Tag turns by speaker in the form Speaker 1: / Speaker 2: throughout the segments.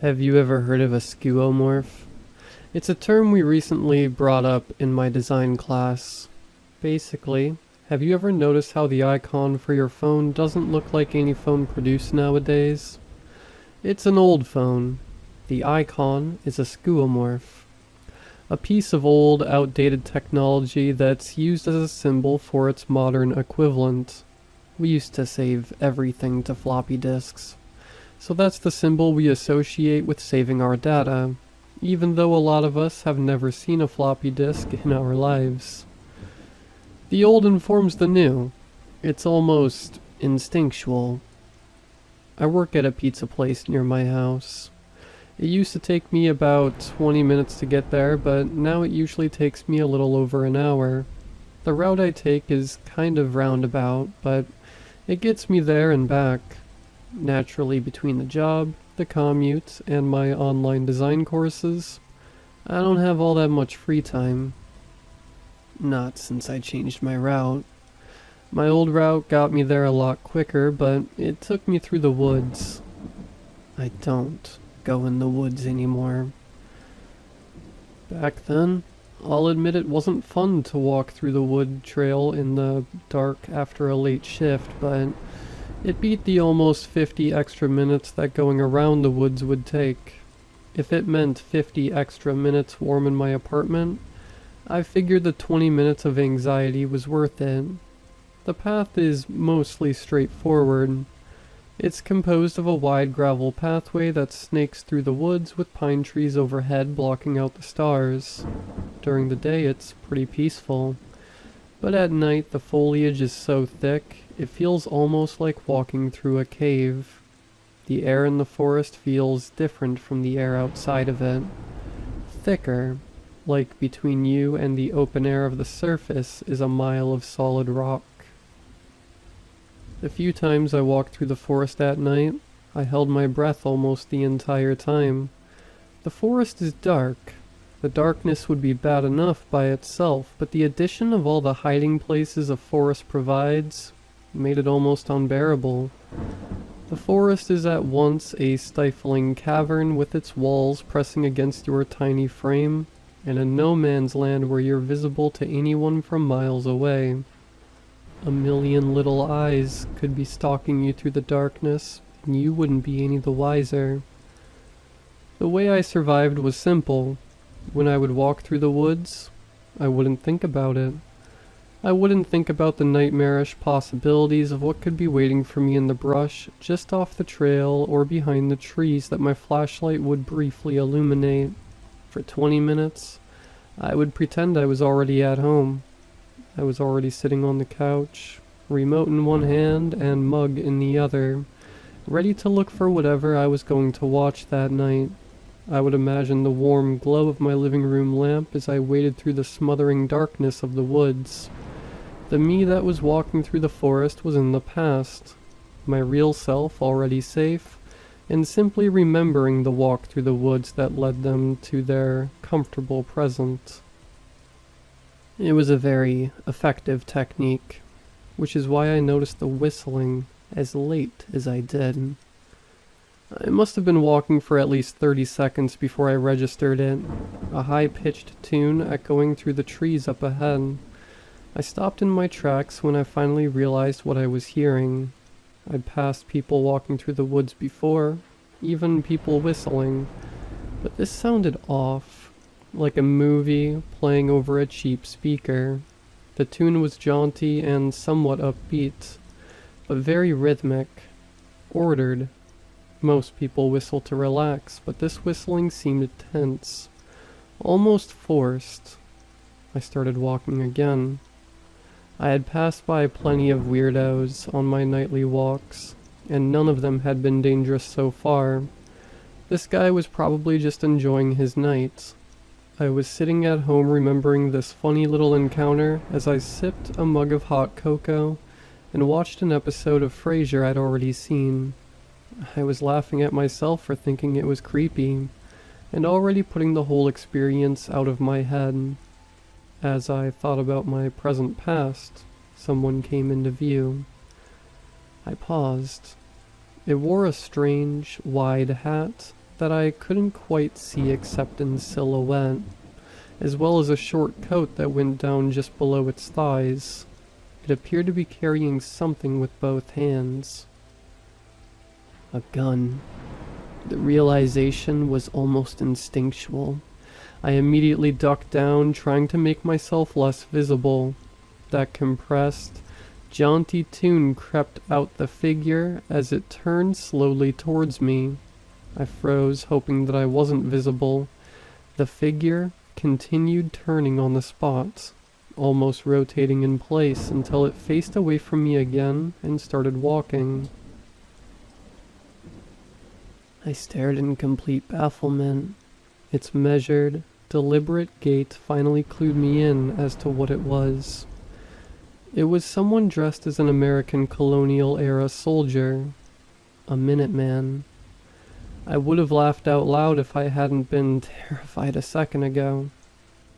Speaker 1: Have you ever heard of a skeuomorph? It's a term we recently brought up in my design class. Basically, have you ever noticed how the icon for your phone doesn't look like any phone produced nowadays? It's an old phone. The icon is a skeuomorph. A piece of old, outdated technology that's used as a symbol for its modern equivalent. We used to save everything to floppy disks. So that's the symbol we associate with saving our data, even though a lot of us have never seen a floppy disk in our lives. The old informs the new. It's almost instinctual. I work at a pizza place near my house. It used to take me about 20 minutes to get there, but now it usually takes me a little over an hour. The route I take is kind of roundabout, but it gets me there and back. Naturally, between the job, the commute, and my online design courses, I don't have all that much free time. Not since I changed my route. My old route got me there a lot quicker, but it took me through the woods. I don't go in the woods anymore. Back then, I'll admit it wasn't fun to walk through the wood trail in the dark after a late shift, but it beat the almost 50 extra minutes that going around the woods would take. If it meant 50 extra minutes warm in my apartment, I figured the 20 minutes of anxiety was worth it. The path is mostly straightforward. It's composed of a wide gravel pathway that snakes through the woods with pine trees overhead blocking out the stars. During the day it's pretty peaceful, but at night the foliage is so thick it feels almost like walking through a cave. The air in the forest feels different from the air outside of it. Thicker, like between you and the open air of the surface is a mile of solid rock. The few times I walked through the forest at night, I held my breath almost the entire time. The forest is dark. The darkness would be bad enough by itself, but the addition of all the hiding places a forest provides made it almost unbearable. The forest is at once a stifling cavern with its walls pressing against your tiny frame, and a no man's land where you're visible to anyone from miles away. A million little eyes could be stalking you through the darkness, and you wouldn't be any the wiser. The way I survived was simple. When I would walk through the woods, I wouldn't think about it. I wouldn't think about the nightmarish possibilities of what could be waiting for me in the brush just off the trail or behind the trees that my flashlight would briefly illuminate. For 20 minutes, I would pretend I was already at home. I was already sitting on the couch, remote in one hand and mug in the other, ready to look for whatever I was going to watch that night. I would imagine the warm glow of my living room lamp as I waded through the smothering darkness of the woods. The me that was walking through the forest was in the past, my real self already safe, and simply remembering the walk through the woods that led them to their comfortable present. It was a very effective technique, which is why I noticed the whistling as late as I did. I must have been walking for at least 30 seconds before I registered it, a high-pitched tune echoing through the trees up ahead. I stopped in my tracks when I finally realized what I was hearing. I'd passed people walking through the woods before, even people whistling, but this sounded off, like a movie playing over a cheap speaker. The tune was jaunty and somewhat upbeat, but very rhythmic, ordered. Most people whistle to relax, but this whistling seemed tense, almost forced. I started walking again. I had passed by plenty of weirdos on my nightly walks, and none of them had been dangerous so far. This guy was probably just enjoying his night. I was sitting at home remembering this funny little encounter as I sipped a mug of hot cocoa and watched an episode of Frasier I'd already seen. I was laughing at myself for thinking it was creepy, and already putting the whole experience out of my head. As I thought about my present past, someone came into view. I paused. It wore a strange, wide hat that I couldn't quite see except in silhouette, as well as a short coat that went down just below its thighs. It appeared to be carrying something with both hands. A gun. The realization was almost instinctual. I immediately ducked down, trying to make myself less visible. That compressed, jaunty tune crept out the figure as it turned slowly towards me. I froze, hoping that I wasn't visible. The figure continued turning on the spot, almost rotating in place until it faced away from me again and started walking. I stared in complete bafflement. Its measured, deliberate gait finally clued me in as to what it was. It was someone dressed as an American colonial-era soldier, a Minuteman. I would have laughed out loud if I hadn't been terrified a second ago.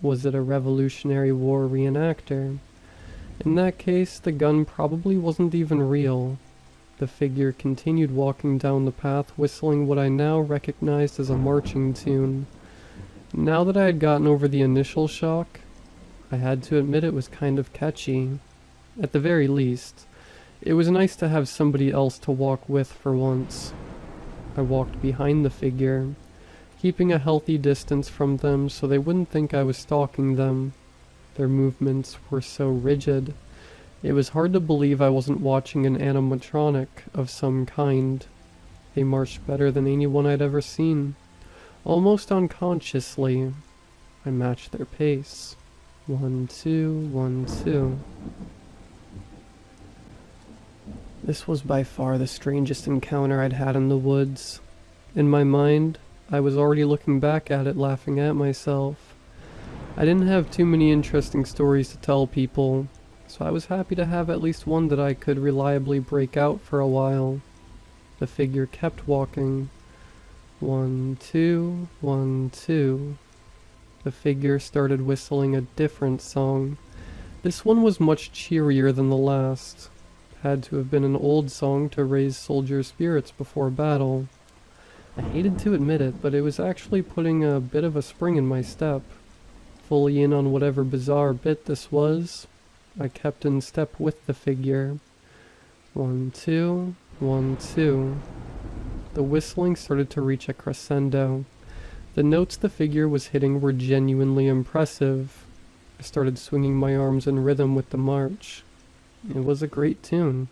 Speaker 1: Was it a Revolutionary War reenactor? In that case, the gun probably wasn't even real. The figure continued walking down the path, whistling what I now recognized as a marching tune. Now that I had gotten over the initial shock, I had to admit it was kind of catchy. At the very least, it was nice to have somebody else to walk with for once. I walked behind the figure, keeping a healthy distance from them so they wouldn't think I was stalking them. Their movements were so rigid. It was hard to believe I wasn't watching an animatronic of some kind. They marched better than anyone I'd ever seen. Almost unconsciously, I matched their pace. 1, 2, 1, 2. This was by far the strangest encounter I'd had in the woods. In my mind, I was already looking back at it, laughing at myself. I didn't have too many interesting stories to tell people, so I was happy to have at least one that I could reliably break out for a while. The figure kept walking. 1, 2, 1, 2. The figure started whistling a different song. This one was much cheerier than the last. Had to have been an old song to raise soldier spirits before battle. I hated to admit it, but it was actually putting a bit of a spring in my step. Fully in on whatever bizarre bit this was, I kept in step with the figure. 1, 2, 1, 2. The whistling started to reach a crescendo. The notes the figure was hitting were genuinely impressive. I started swinging my arms in rhythm with the march. It was a great tune.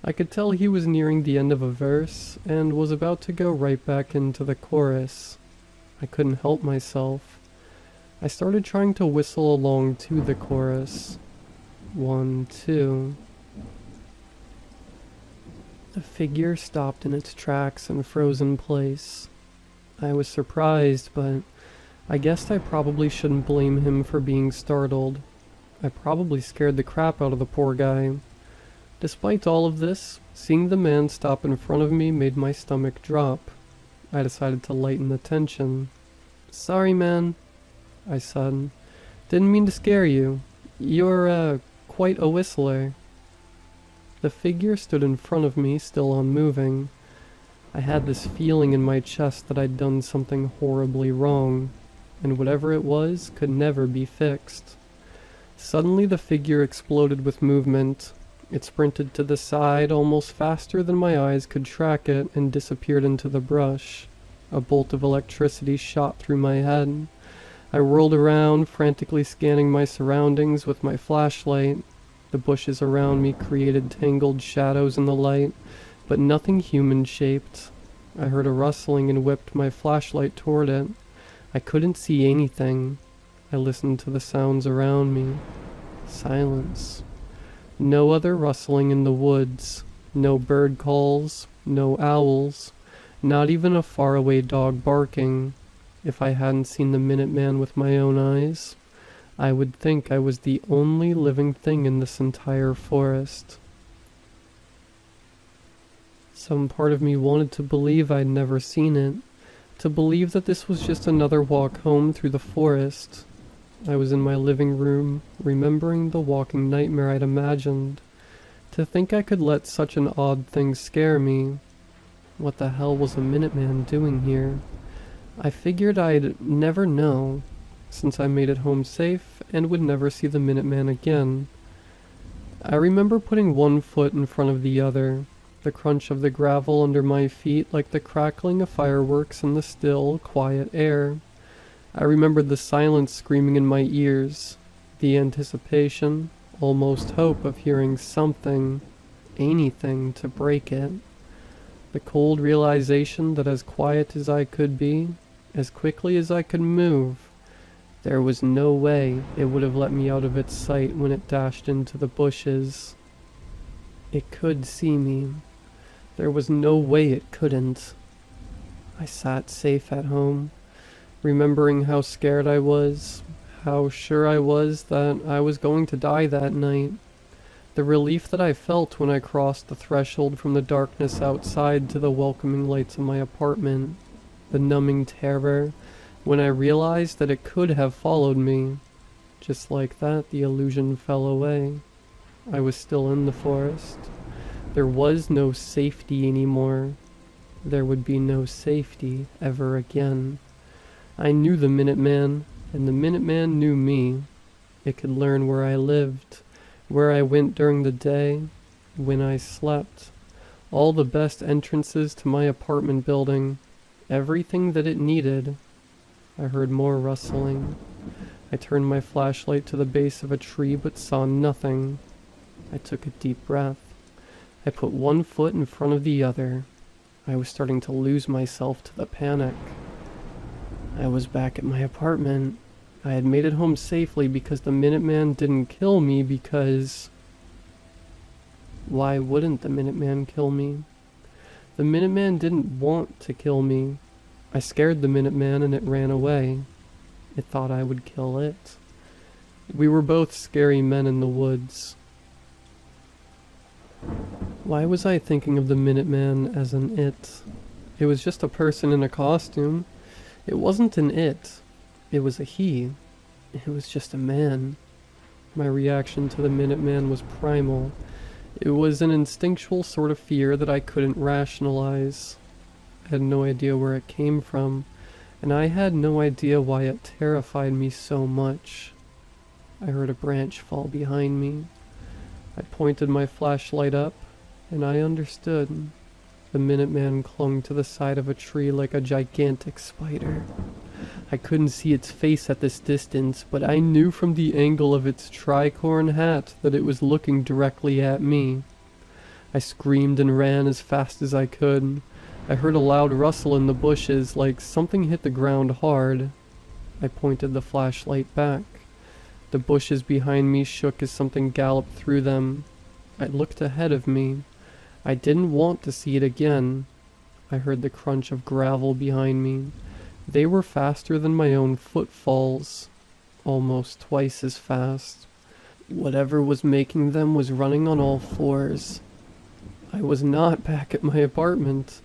Speaker 1: I could tell he was nearing the end of a verse, and was about to go right back into the chorus. I couldn't help myself. I started trying to whistle along to the chorus. 1, 2. The figure stopped in its tracks and froze in place. I was surprised, but I guessed I probably shouldn't blame him for being startled. I probably scared the crap out of the poor guy. Despite all of this, seeing the man stop in front of me made my stomach drop. I decided to lighten the tension. "Sorry, man," I said. "Didn't mean to scare you. You're, quite a whistler." The figure stood in front of me, still unmoving. I had this feeling in my chest that I'd done something horribly wrong, and whatever it was could never be fixed. Suddenly the figure exploded with movement. It sprinted to the side almost faster than my eyes could track it and disappeared into the brush. A bolt of electricity shot through my head. I whirled around, frantically scanning my surroundings with my flashlight. The bushes around me created tangled shadows in the light, but nothing human-shaped. I heard a rustling and whipped my flashlight toward it. I couldn't see anything. I listened to the sounds around me. Silence. No other rustling in the woods. No bird calls. No owls. Not even a faraway dog barking. If I hadn't seen the Minuteman with my own eyes, I would think I was the only living thing in this entire forest. Some part of me wanted to believe I'd never seen it, to believe that this was just another walk home through the forest. I was in my living room, remembering the walking nightmare I'd imagined. To think I could let such an odd thing scare me. What the hell was a Minuteman doing here? I figured I'd never know, since I made it home safe and would never see the Minuteman again. I remember putting one foot in front of the other, the crunch of the gravel under my feet like the crackling of fireworks in the still, quiet air. I remembered the silence screaming in my ears, the anticipation, almost hope of hearing something, anything to break it. The cold realization that as quiet as I could be, as quickly as I could move, there was no way it would have let me out of its sight when it dashed into the bushes. It could see me. There was no way it couldn't. I sat safe at home, remembering how scared I was, how sure I was that I was going to die that night. The relief that I felt when I crossed the threshold from the darkness outside to the welcoming lights of my apartment. The numbing terror when I realized that it could have followed me. Just like that, the illusion fell away. I was still in the forest. There was no safety anymore. There would be no safety ever again. I knew the Minuteman, and the Minuteman knew me. It could learn where I lived, where I went during the day, when I slept, all the best entrances to my apartment building, everything that it needed. I heard more rustling. I turned my flashlight to the base of a tree but saw nothing. I took a deep breath. I put one foot in front of the other. I was starting to lose myself to the panic. I was back at my apartment. I had made it home safely because the Minuteman didn't kill me because... Why wouldn't the Minuteman kill me? The Minuteman didn't want to kill me. I scared the Minuteman and it ran away. It thought I would kill it. We were both scary men in the woods. Why was I thinking of the Minuteman as an it? It was just a person in a costume. It wasn't an it. It was a he. It was just a man. My reaction to the Minuteman was primal. It was an instinctual sort of fear that I couldn't rationalize. I had no idea where it came from, and I had no idea why it terrified me so much. I heard a branch fall behind me. I pointed my flashlight up, and I understood. The Minuteman clung to the side of a tree like a gigantic spider. I couldn't see its face at this distance, but I knew from the angle of its tricorn hat that it was looking directly at me. I screamed and ran as fast as I could. I heard a loud rustle in the bushes, like something hit the ground hard. I pointed the flashlight back. The bushes behind me shook as something galloped through them. I looked ahead of me. I didn't want to see it again. I heard the crunch of gravel behind me. They were faster than my own footfalls, almost twice as fast. Whatever was making them was running on all fours. I was not back at my apartment.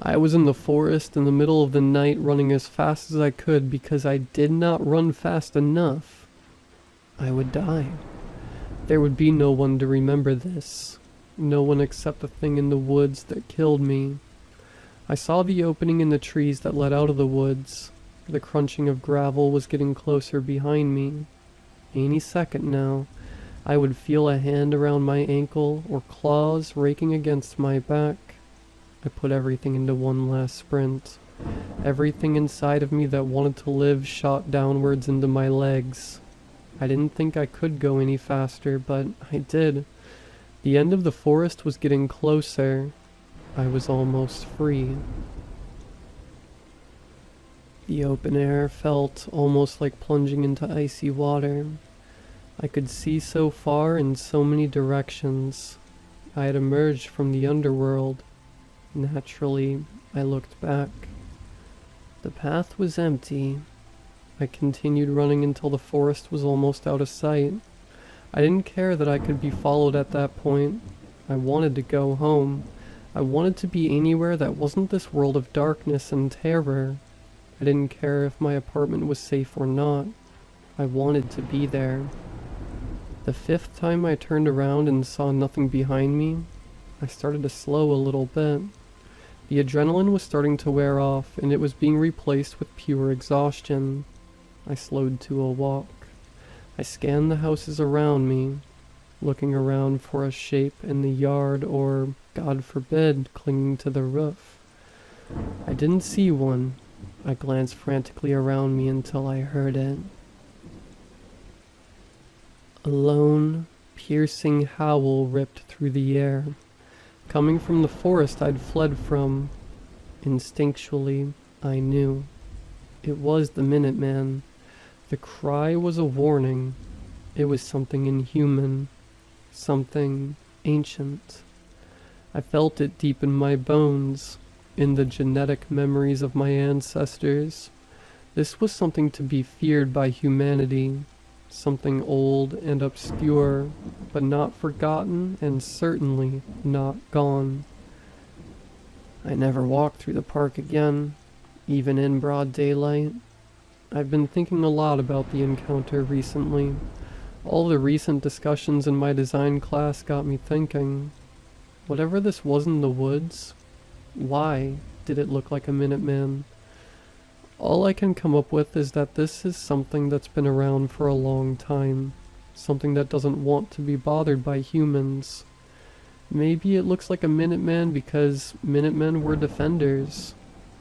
Speaker 1: I was in the forest in the middle of the night running as fast as I could because I did not run fast enough. I would die. There would be no one to remember this. No one except the thing in the woods that killed me. I saw the opening in the trees that led out of the woods. The crunching of gravel was getting closer behind me. Any second now, I would feel a hand around my ankle or claws raking against my back. I put everything into one last sprint. Everything inside of me that wanted to live shot downwards into my legs. I didn't think I could go any faster, but I did. The end of the forest was getting closer. I was almost free. The open air felt almost like plunging into icy water. I could see so far in so many directions. I had emerged from the underworld. Naturally, I looked back. The path was empty. I continued running until the forest was almost out of sight. I didn't care that I could be followed at that point. I wanted to go home. I wanted to be anywhere that wasn't this world of darkness and terror. I didn't care if my apartment was safe or not. I wanted to be there. The fifth time I turned around and saw nothing behind me, I started to slow a little bit. The adrenaline was starting to wear off, and it was being replaced with pure exhaustion. I slowed to a walk. I scanned the houses around me, looking around for a shape in the yard or, God forbid, clinging to the roof. I didn't see one. I glanced frantically around me until I heard it. A lone, piercing howl ripped through the air, coming from the forest I'd fled from. Instinctually, I knew. It was the Minuteman. The cry was a warning. It was something inhuman, something ancient. I felt it deep in my bones, in the genetic memories of my ancestors. This was something to be feared by humanity, something old and obscure, but not forgotten and certainly not gone. I never walked through the park again, even in broad daylight. I've been thinking a lot about the encounter recently. All the recent discussions in my design class got me thinking. Whatever this was in the woods, why did it look like a Minuteman? All I can come up with is that this is something that's been around for a long time, something that doesn't want to be bothered by humans. Maybe it looks like a Minuteman because Minutemen were defenders.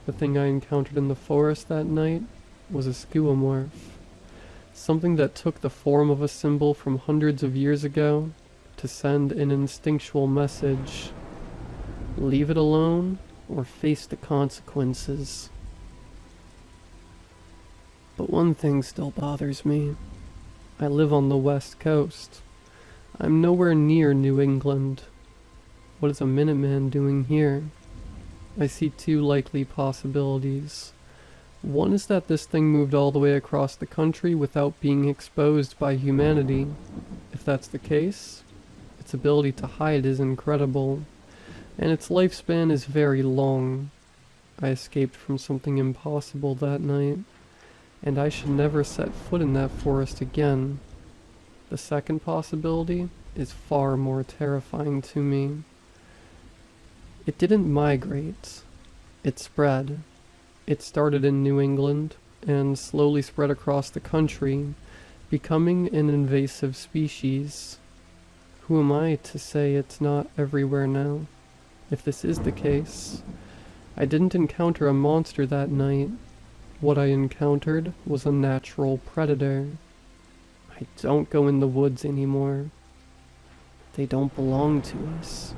Speaker 1: The thing I encountered in the forest that night was a skeuomorph, something that took the form of a symbol from hundreds of years ago to send an instinctual message. Leave it alone or face the consequences. But one thing still bothers me. I live on the West Coast. I'm nowhere near New England. What is a Minuteman doing here? I see two likely possibilities. One is that this thing moved all the way across the country without being exposed by humanity. If that's the case, its ability to hide is incredible, and its lifespan is very long. I escaped from something impossible that night, and I should never set foot in that forest again. The second possibility is far more terrifying to me. It didn't migrate. It spread. It started in New England and slowly spread across the country, becoming an invasive species. Who am I to say it's not everywhere now? If this is the case, I didn't encounter a monster that night. What I encountered was a natural predator. I don't go in the woods anymore. They don't belong to us.